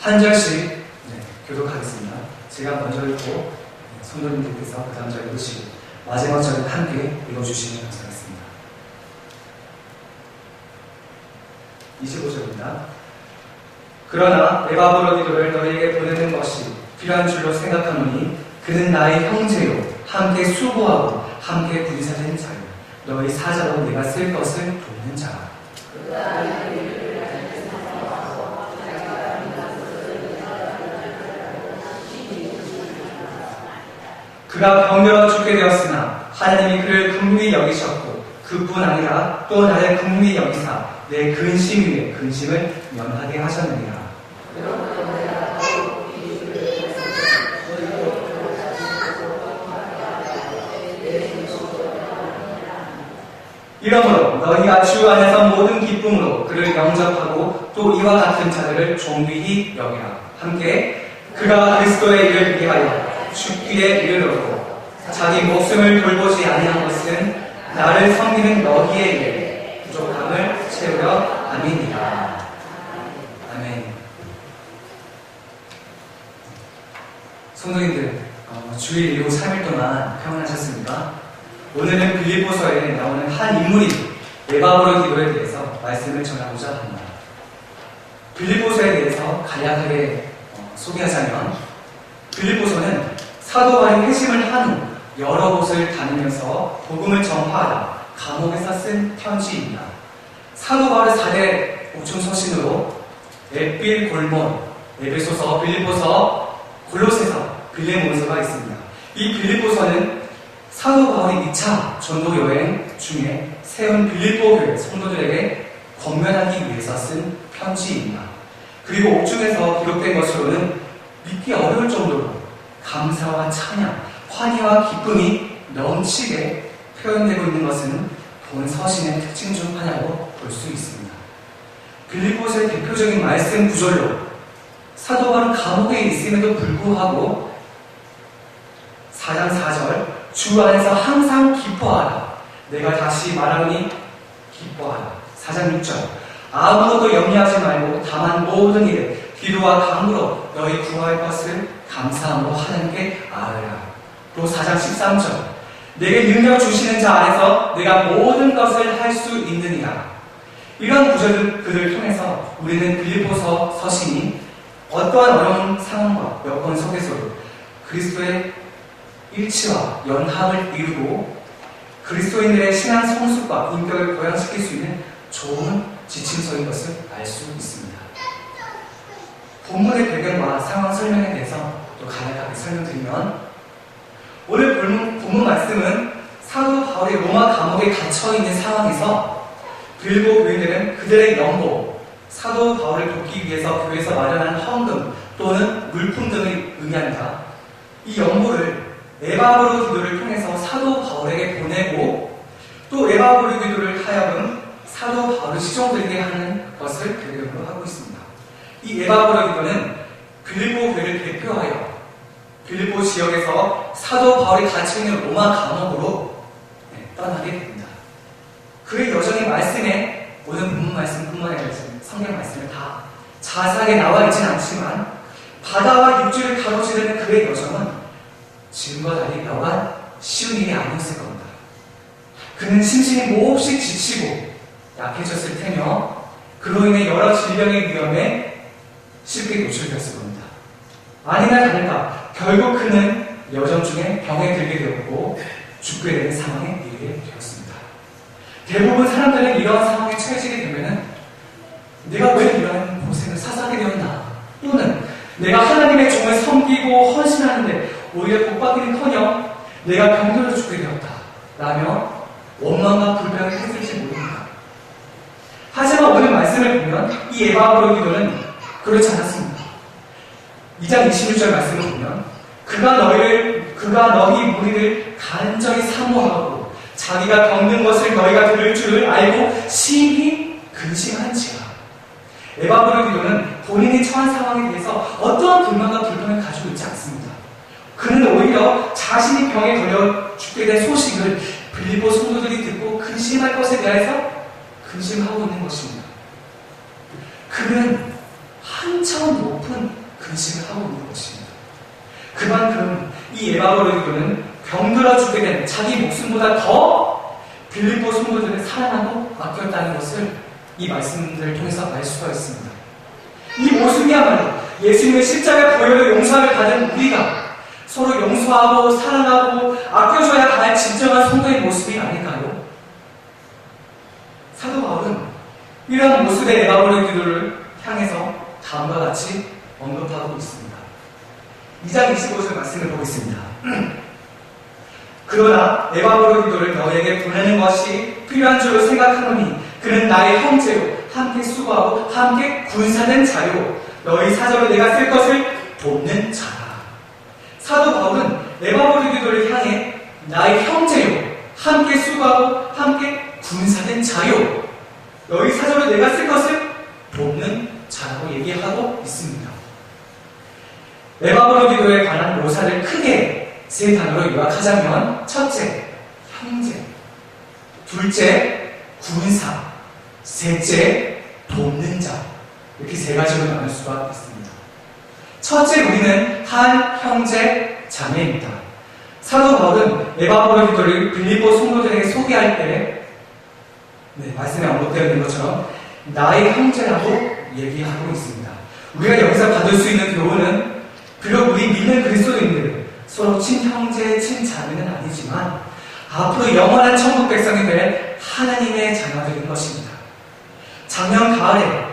한 절씩 교독하겠습니다. 제가 먼저 읽고 성도님들께서 그 다음 절 읽으시고 마지막 절을 함께 읽어주시면 감사하겠습니다. 25절입니다. 그러나 에바브로디도를 너희에게 보내는 것이 필요한 줄로 생각하노니 그는 나의 형제요 함께 수고하고 함께 부딪혀진 자요 너희 사자로 내가 쓸 것을 돕는 자라. 그가 병들어 죽게 되었으나 하나님이 그를 긍휼히 여기셨고 그뿐 아니라 또 나를 긍휼히 여기사 내 근심 위에 근심을 면하게 하셨느니라. 이러므로 너희가 주 안에서 모든 기쁨으로 그를 영접하고 또 이와 같은 자들을 존귀히 여기라. 함께 그가 그리스도의 일을 위하여 죽기에 이르렀고 자기 목숨을 돌보지 아니한 것은 나를 섬기는 너희의 일 부족함을 채우려 함이니라. 아멘. 성도님들, 주일 이후 3일 동안 평안하셨습니까? 오늘은 빌립보서에 나오는 한 인물이 에바브로디도에 대해서 말씀을 전하고자 합니다. 빌립보서에 대해서 간략하게 소개하자면 빌립보서는 사도 바울이 회심을 한 후 여러 곳을 다니면서 복음을 전파하다 감옥에서 쓴 편지입니다. 사도 바울의 4대 옥중 서신으로 에필, 골몬, 에베소서, 빌립보서, 골로새서, 빌레몬서가 있습니다. 이 빌립보서는 사도 바울이 2차 전도 여행 중에 세운 빌립보 교회 성도들에게 권면하기 위해서 쓴 편지입니다. 그리고 옥중에서 기록된 것으로는 믿기 어려울 정도로 감사와 찬양, 환희와 기쁨이 넘치게 표현되고 있는 것은 본 서신의 특징 중 하나로 볼 수 있습니다. 빌립보서의 대표적인 말씀 구절로 사도 바울은 감옥에 있음에도 불구하고 4장 4절 주 안에서 항상 기뻐하라. 내가 다시 말하노니 기뻐하라. 4장 6절 아무것도 염려하지 말고 다만 모든 일에 기도와 간구로 너희 구할 것을 감사함으로 하나님께 아뢰라. 또 4장 13절 내게 능력 주시는 자 안에서 내가 모든 것을 할 수 있느니라. 이런 구절들을 통해서 우리는 빌립보서 서신이 어떠한 어려운 상황과 여건 속에서도 그리스도의 일치와 연합을 이루고 그리스도인들의 신앙 성숙과 인격을 보양시킬 수 있는 좋은 지침서인 것을 알 수 있습니다. 본문의 배경과 상황 설명에 대해서 또 간략하게 설명드리면 오늘 본문 말씀은 사도 바울이 로마 감옥에 갇혀있는 상황에서 빌립보 교인들은 그들의 연보, 사도 바울을 돕기 위해서 교회에서 마련한 헌금 또는 물품 등을 의미합니다. 이 연보를 에바브로디도를 통해서 사도 바울에게 보내고 또 에바브로디도를 하여금 사도 바울을 시종들게 하는 것을 배경으로 하고 있습니다. 이 에바브로디도는 빌립보 교회를 대표하여 빌립보 지역에서 사도 바울이 갇혀있는 로마 감옥으로 떠나게 됩니다. 그의 여정의 말씀에 오늘 본문 말씀뿐만 아니라 성경 말씀에 다 자세하게 나와 있지는 않지만 바다와 육지를 가로지르는 그의 여정은 지금과 달리 여간 쉬운 일이 아니었을 겁니다. 그는 심신이 몹시 지치고 약해졌을 테며 그로 인해 여러 질병의 위험에 쉽게 노출되었을 겁니다. 아니나 다를까 결국 그는 여정 중에 병에 들게 되었고 죽게 되는 상황에 이르게 되었습니다. 대부분 사람들은 이러한 상황에 처해지게 되면은 내가 왜 이러한 고생을 사사하게 되었나 또는 내가 하나님의 종을 섬기고 헌신하는데 오히려 복받기는커녕 내가 병들어 죽게 되었다 라며 원망과 불평을 했을지 모릅니다. 하지만 오늘 말씀을 보면 이 에바브로디도는 그렇지 않았습니다. 2장 26절 말씀을 보면 그가 너희 무리를 간절히 사모하고 자기가 겪는 것을 너희가 들을 줄을 알고 심히 근심한지라. 에바브로디도는 본인이 처한 상황에 대해서 어떠한 불만과 불평을 가지고 있지 않습니다. 그는 오히려 자신이 병에 걸려 죽게 된 소식을 빌립보 성도들이 듣고 근심할 것에 대해서 근심하고 있는 것입니다. 그는 한참 높은 근심을 하고 있는 것입니다. 그만큼 이 에바브로니도는 병들어 죽게 된 자기 목숨보다 더 빌립보 성도들을 사랑하고 아꼈다는 것을 이 말씀들을 통해서 알 수가 있습니다. 이 모습이야말로 예수님의 십자가 보혈로 용서함을 받은 우리가 서로 용서하고 사랑하고 아껴줘야 할 진정한 성도의 모습이 아닐까요? 사도 바울은 이러한 모습의 에바브로니도를 향해서 다음과 같이 언급하고 있습니다. 2장 25절 말씀을 보겠습니다. 그러나 에바브로니도를 너에게 보내는 것이 필요한 줄로 생각하노니 그는 나의 형제요 함께 수고하고 함께 군사된 자요 너희 사절로 내가 쓸 것을 돕는 자라. 사도 바울은 에바브로니도를 향해 나의 형제요 함께 수고하고 함께 군사된 자요 너희 사절로 내가 쓸 것을 돕는 자라고 얘기하고 있습니다. 에바브로니도에 관한 묘사를 크게 세 단어로 요약하자면 첫째, 형제, 둘째, 군사, 셋째, 돕는 자 이렇게 세 가지로 나눌 수가 있습니다. 첫째, 우리는 한 형제 자매입니다. 사도 바울은 에바브로니도를 빌립보 성도들에게 소개할 때 말씀에 언급되어 있는 것처럼 나의 형제라고 얘기하고 있습니다. 우리가 여기서 받을 수 있는 교훈은 비록 우리 믿는 그리스도인들 서로 친형제, 친자매는 아니지만 앞으로 영원한 천국 백성이 될 하나님의 자녀들인 것입니다. 작년 가을에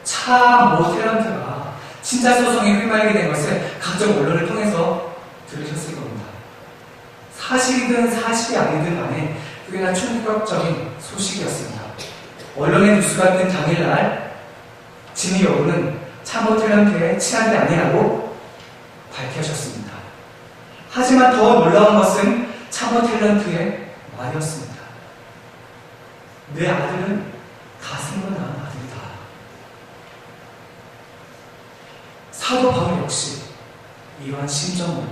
차 모태런트가 친자 소송에 휘말리게 된 것을 각종 언론을 통해서 들으셨을 겁니다. 사실이든 사실이 아니든 간에 꽤나 충격적인 소식이었습니다. 언론의 뉴스가 뜬 당일날 진위 여부는 차 모태런트의 친한데 아니라고 밝혀졌습니다. 하지만 더 놀라운 것은 차 모태런트의 말이었습니다. 내 아들은 가슴으로 낳은 아들이다. 사도 바울 역시 이러한 심정으로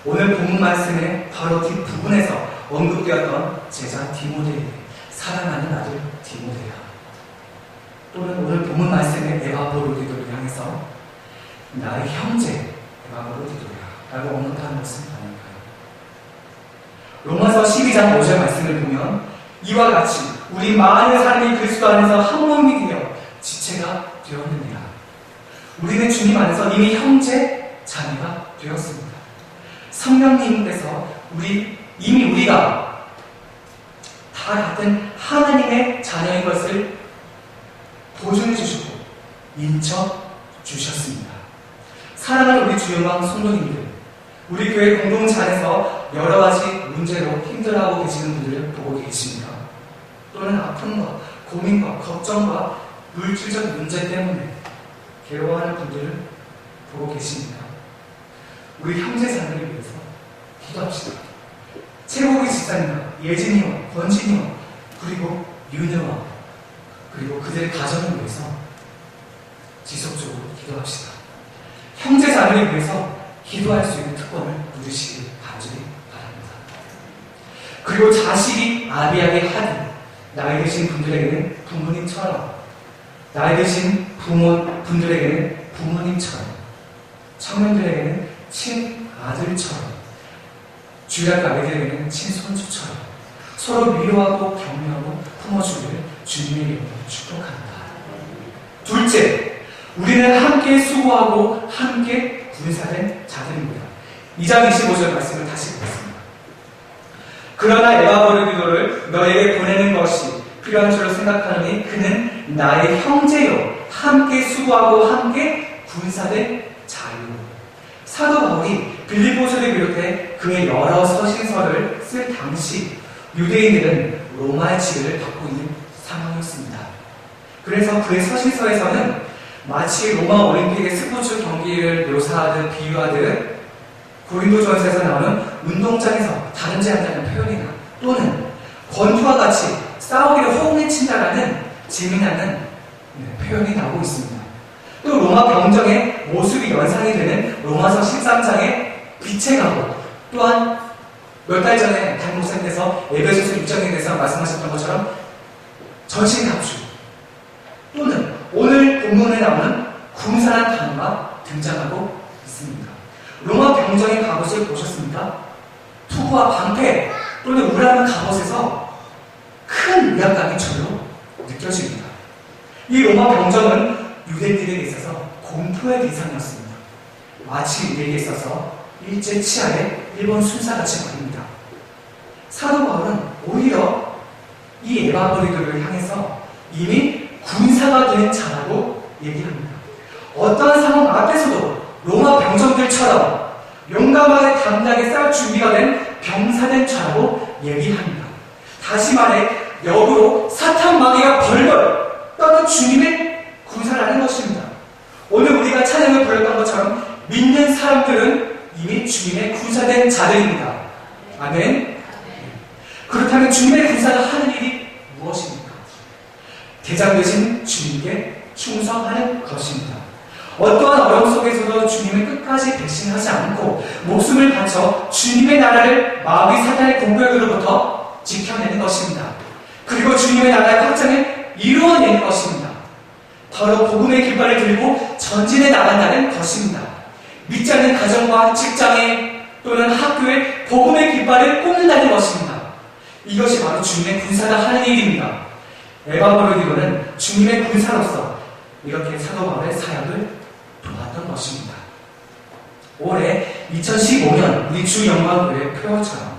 오늘 본문 말씀의 바로 뒷부분에서 언급되었던 제자 디모데에게 사랑하는 아들 디모데야 또는 오늘 본문 말씀의 에바브로니도를 향해서 나의 형제 에바브로니도야 라고 언급하는 것은 아닐까요? 로마서 12장 5절 말씀을 보면 이와 같이 우리 많은 사람이 그리스도 안에서 한 몸이 되어 지체가 되었느니라. 우리는 주님 안에서 이미 형제 자매가 되었습니다. 성령님께서 이미 우리가 다 같은 하나님의 자녀인 것을 보증해 주시고 인쳐 주셨습니다. 사랑하는 우리 주영광 성도님들, 우리 교회 공동체 안에서 여러 가지 문제로 힘들어하고 계시는 분들을 보고 계십니다. 또는 아픔과 고민과 걱정과 물질적 문제 때문에 괴로워하는 분들을 보고 계십니다. 우리 형제자매를 위해서 기도합시다. 최고기 집사님과 예진이와 권진이와 그리고 윤혜와 그리고 그들의 가정을 위해서 지속적으로 기도합시다. 형제자매를 위해서 기도할 수 있는 특권을 누리시길 간절히 바랍니다. 그리고 자식이 아비에게 하는 나이 드신 분들에게는 부모님처럼, 나이 드신 분들에게는 부모님처럼, 청년들에게는 친아들처럼, 주일학 아이들에게는 친손주처럼 서로 위로하고 격려하고 품어주기를 주님의 이름으로 축복합니다. 둘째, 우리는 함께 수고하고 함께 군사된 자들입니다. 2장 25절 말씀을 다시 보겠습니다. 그러나 에바브로니도를 너에게 보내는 것이 필요한 줄로 생각하노니 그는 나의 형제요 함께 수고하고 함께 군사된 자유. 사도 바울이 빌립보서를 비롯해 그의 여러 서신서를 쓸 당시 유대인들은 로마의 지배를 받고 있는 상황이었습니다. 그래서 그의 서신서에서는 마치 로마 올림픽의 스포츠 경기를 묘사하듯 비유하듯 고린도전서에서 나오는 운동장에서 다름질한다는 표현이나 또는 권투와 같이 싸우기를 호응해친다라는 재미나는 표현이 나오고 있습니다. 또 로마 병정의 모습이 연상이 되는 로마서 13장의 빛의 가고 또한 몇 달 전에 담임 목사님께서 에베소서 6장에 대해서 말씀하셨던 것처럼 전신갑주 또는 오늘 본문에 나오는 군사란 단어가 등장하고 있습니다. 로마 병정의 갑옷을 보셨습니까? 투구와 방패 또는 우라는 갑옷에서 큰 위압감이 절로 느껴집니다. 이 로마 병정은 유대인들에게 있어서 공포의 대상이었습니다. 마치 우리에게 있어서 일제 치하의 일본 순사같이 말입니다. 사도 바울은 오히려 이 에바브리도를 향해서 이미 군사가 된 자라고 얘기합니다. 어떠한 상황 앞에서도 로마 병정들처럼 용감하게 당당하게 싸울 준비가 된 병사된 자라고 얘기합니다. 다시 말해 역으로 사탄 마귀가 벌벌 떠는 주님의 군사라는 것입니다. 오늘 우리가 찬양을 불렀던 것처럼 믿는 사람들은 이미 주님의 군사된 자들입니다. 아멘. 그렇다면 주님의 군사가 하는 일이 무엇입니까? 대장 되신 주님께 충성하는 것입니다. 어떠한 어려움 속에서도 주님을 끝까지 배신하지 않고 목숨을 바쳐 주님의 나라를 마귀 사탄의 공격으로부터 지켜내는 것입니다. 그리고 주님의 나라의 확장을 이루어내는 것입니다. 바로 복음의 깃발을 들고 전진해 나간다는 것입니다. 믿지 않는 가정과 직장에 또는 학교에 복음의 깃발을 꽂는다는 것입니다. 이것이 바로 주님의 군사가 하는 일입니다. 에바브로디고는 주님의 군사로서 이렇게 사도 바울의 사역을 도왔던 것입니다. 올해 2015년 우리 주 영광교회 표어처럼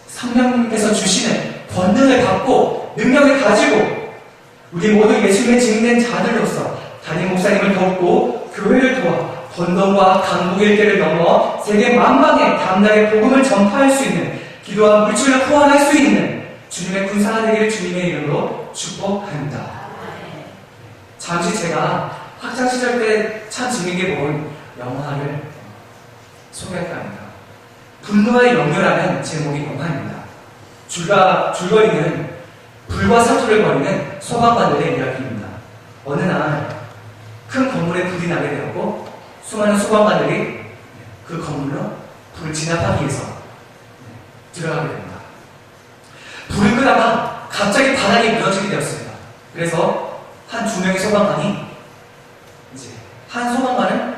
성령님께서 주시는 권능을 받고 능력을 가지고 우리 모두 예수님의 증인된 자들로서 담임 목사님을 돕고 교회를 도와 번동과 강국의 때를 넘어 세계 만방에 담대하게 복음을 전파할 수 있는 기도와 물질을 호환할 수 있는 주님의 군사가 되기를 주님의 이름으로 축복합니다. 잠시 제가 학창시절 때 참 재미있게 본 영화를 소개할까 합니다. 분노의 영유라는 제목의 영화입니다. 줄거리는 불과 사투를 벌이는 소방관들의 이야기입니다. 어느 날 큰 건물에 불이 나게 되었고 수많은 소방관들이 그 건물로 불을 진압하기 위해서 들어가게 됩니다. 불을 끄다가 갑자기 바닥이 무너지게 되었습니다. 그래서 한 두 명의 소방관이 한 소방관은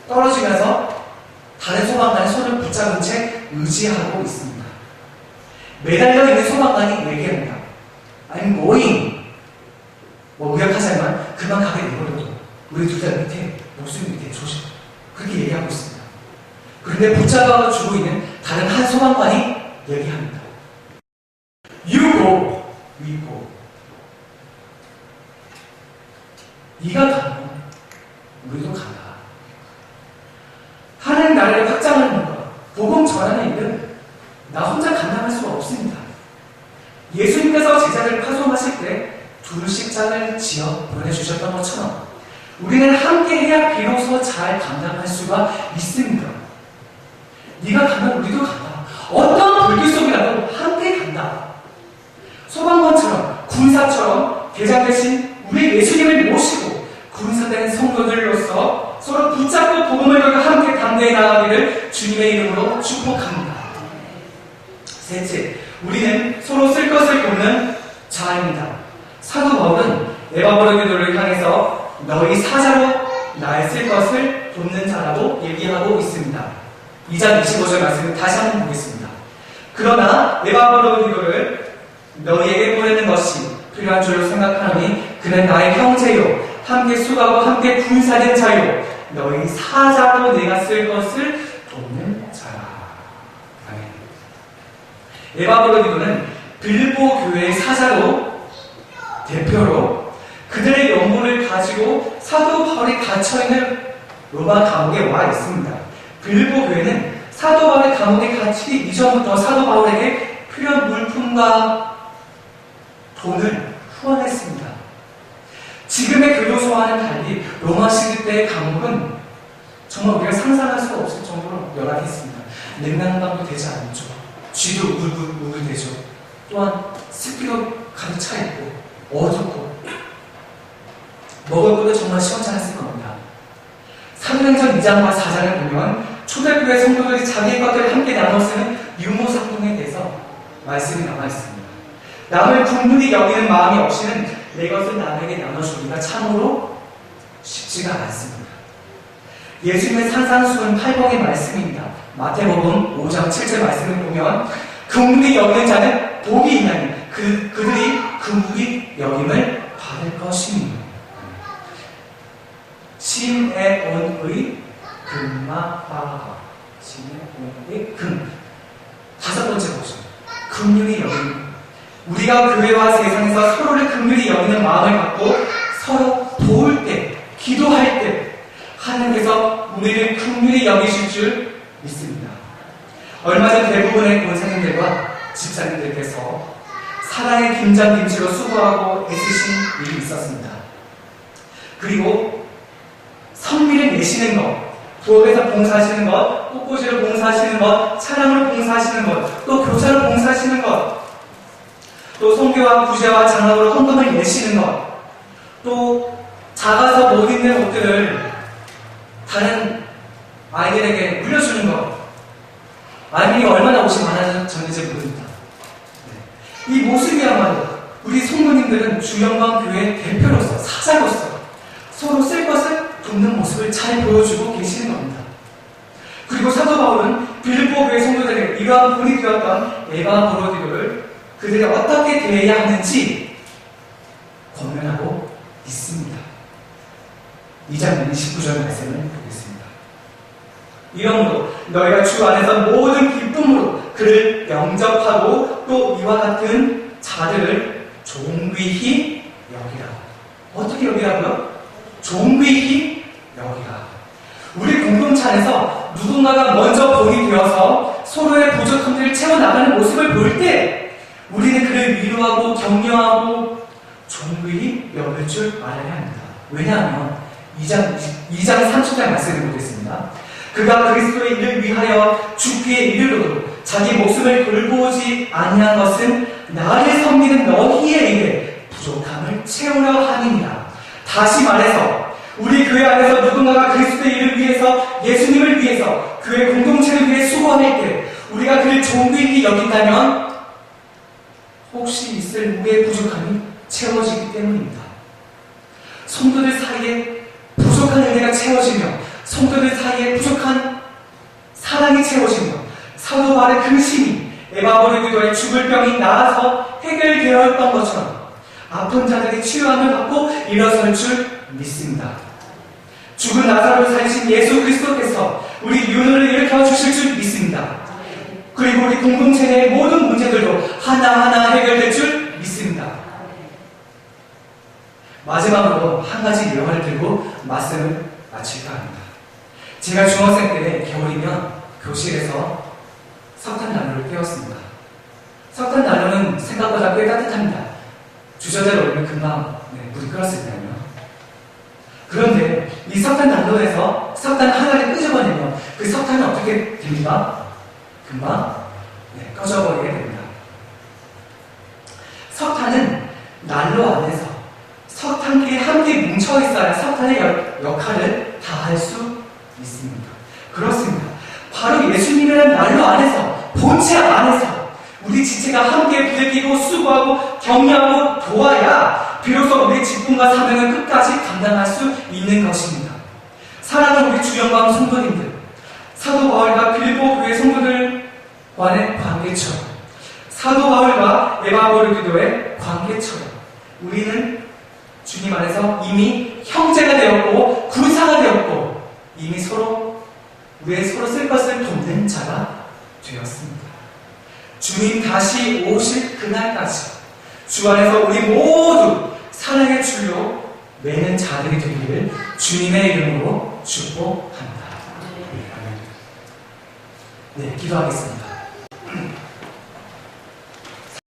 떨어지면서 다른 소방관의 손을 붙잡은 채 의지하고 있습니다. 매달려 있는 소방관이 얘기합니다. I'm going. 무력하지만 그만 가게 내버려도 우리 둘 다 밑에, 목숨 밑에 조심. 그렇게 얘기하고 있습니다. 그런데 붙잡아 주고 있는 다른 한 소방관이 얘기합니다. You go, we go. 네가 가면 우리도 간다. 하나님 나라를 확장하는 것, 복음 전하는 일은 나 혼자 감당할 수가 없습니다. 예수님께서 제자를 파송하실 때 두루씩 짝을 지어 보내주셨던 것처럼 우리는 함께 해야 비로소 잘 감당할 수가 있습니다. 네가 가면 우리도 간다. 어떤 불길 속이라도 함께 간다. 소방관처럼 군사처럼 대장 대신 우리 예수님을 모시고 군사된 성도들로서 서로 붙잡고 복음을 걸고 함께 담대히 나아가기를 주님의 이름으로 축복합니다. 셋째, 우리는 서로 쓸 것을 돕는 자입니다. 사도 바울은 에바브로디도를 향해서 너희 사자로 날 쓸 것을 돕는 자라고 얘기하고 있습니다. 2장 25절 말씀을 다시 한번 보겠습니다. 그러나 에바브로디도를 너희에게 보내는 것이 필요한 줄로 생각하노니 그는 나의 형제요 함께 수고하고 함께 군사된 자요 너희 사자로 내가 쓸 것을 돕는 자라. 아멘. 에바브로디도는 빌보 교회의 사자로 대표로 그들의 연고를 가지고 사도 바울이 갇혀있는 로마 감옥에 와 있습니다. 빌보 교회는 사도 바울의 감옥에 갇히기 이전부터 사도 바울에게 필요한 물품과 돈을 후원했습니다. 지금의 교도소와는 달리 로마 시대 때의 감옥은 정말 우리가 상상할 수가 없을 정도로 열악했습니다. 냉난방도 되지 않죠. 쥐도 우글우글되죠. 또한 습기가 가득 차 있고 어둡고 먹을 것도 정말 시원찮았을 겁니다. 사도행전 2장과 4장을 보면 초대교회 성도들이 자기의 것들을 함께 나눠 쓰는 유무상통에 대해서 말씀이 나와 있습니다. 남을 분분히 여기는 마음이 없이는 내 것을 남에게 나눠주기가 참으로 쉽지가 않습니다. 예수님의 산상수훈 8권의 말씀입니다. 마태복음 5장 7절 말씀을 보면 긍휼히 여기는 자는 복이 있나니 그들이 긍휼히 여김을 받을 것입니다. 심의 온의 금마바가 심의 온의 금 다섯 번째 것입니다. 긍휼히 여김. 우리가 교회와 세상에서 서로를 긍휼히 여기는 마음을 갖고 서로 도울 때, 기도할 때 하나님께서 우리를 긍휼히 여기실 줄 믿습니다. 얼마 전 대부분의 권사님들과 집사님들께서 사랑의 김장김치로 수고하고 애쓰신 일이 있었습니다. 그리고 성미를 내시는 것, 부엌에서 봉사하시는 것, 꽃꽂이로 봉사하시는 것, 차량으로 봉사하시는 것, 또 교사로 봉사하시는 것, 또 성교와 구제와 장학으로 헌금을 내시는 것, 또 작아서 못 입는 옷들을 다른 아이들에게 물려주는 것, 아이들이 얼마나 옷이 많아졌는지 모릅니다. 이 모습이야말로 우리 성도님들은 주영광 교회 대표로서, 사자로서 서로 쓸 것을 돕는 모습을 잘 보여주고 계시는 겁니다. 그리고 사도 바울은 빌립보 교회 성도들에게 이러한 본이 되었던 에바브로디도를 그들이 어떻게 대해야 하는지 권면하고 있습니다. 2장 29절 말씀을 보겠습니다. 이러므로 너희가 주 안에서 모든 기쁨으로 그를 영접하고 또 이와 같은 자들을 존귀히 여기라. 어떻게 여기라고요? 존귀히 여기라. 우리 공동체 안에서 누군가가 먼저 본이 되어서 서로의 부족함들을 채워나가는 모습을 볼 때 우리는 그를 위로하고 격려하고 존귀히 여길 줄 알아야 합니다. 왜냐하면 2장 30절 말씀을 보겠습니다. 그가 그리스도의 일을 위하여 죽기에 이르러도 자기 목숨을 돌보지 아니한 것은 나를 섬기는 너희의 일에 부족함을 채우려 함이니라. 다시 말해서 우리 교회 안에서 누군가가 그리스도의 일을 위해서, 예수님을 위해서, 교회 공동체를 위해 수고할 때 우리가 그를 존귀히 여긴다면 혹시 있을 우리의 부족함이 채워지기 때문입니다. 성도들 사이에 부족한 은혜가 채워지며 성도들 사이에 부족한 사랑이 채워지며 사도 바울의 근심이 에바브로디도의 죽을 병이 나아서 해결되었던 것처럼 아픈 자들이 치유함을 받고 일어설 줄 믿습니다. 죽은 나사로를 살리신 예수 그리스도께서 우리 윤회를 일으켜 주실 줄 믿습니다. 그리고 우리 공동체 내의 모든 문제들도 하나하나 해결될 줄 믿습니다. 마지막으로 한 가지 유형을 들고 말씀을 마칠까 합니다. 제가 중학생 때 겨울이면 교실에서 석탄난로를 떼었습니다. 석탄난로는 생각보다 꽤 따뜻합니다. 주저대로 올리면 금방 물이 끓었으니까요. 그런데 이 석탄난로에서 석탄 하나를 끄집어내면 그 석탄은 어떻게 됩니까? 금방 꺼져버리게 됩니다. 석탄은 난로 안에서 석탄끼리 함께 뭉쳐있어야 석탄의 역할을 다할 수 있습니다. 그렇습니다. 바로 예수님이라는 난로 안에서, 본체 안에서 우리 지체가 함께 부대끼고 수고하고 격려하고 도와야 비로소 우리의 직분과 사명을 끝까지 감당할 수 있는 것입니다. 사랑하는 우리 주영광 성도님들, 사도 바울과 빌립보 교회 성도들과의 관계처럼, 사도 바울과 에바브로디도의 관계처럼 우리는 주님 안에서 이미 형제가 되었고 군사가 되었고 이미 서로 쓸 것을 돕는 자가 되었습니다. 주님 다시 오실 그날까지 주 안에서 우리 모두 사랑의 줄로 매는 자들이 되기를 주님의 이름으로 축복합니다. 네, 기도하겠습니다.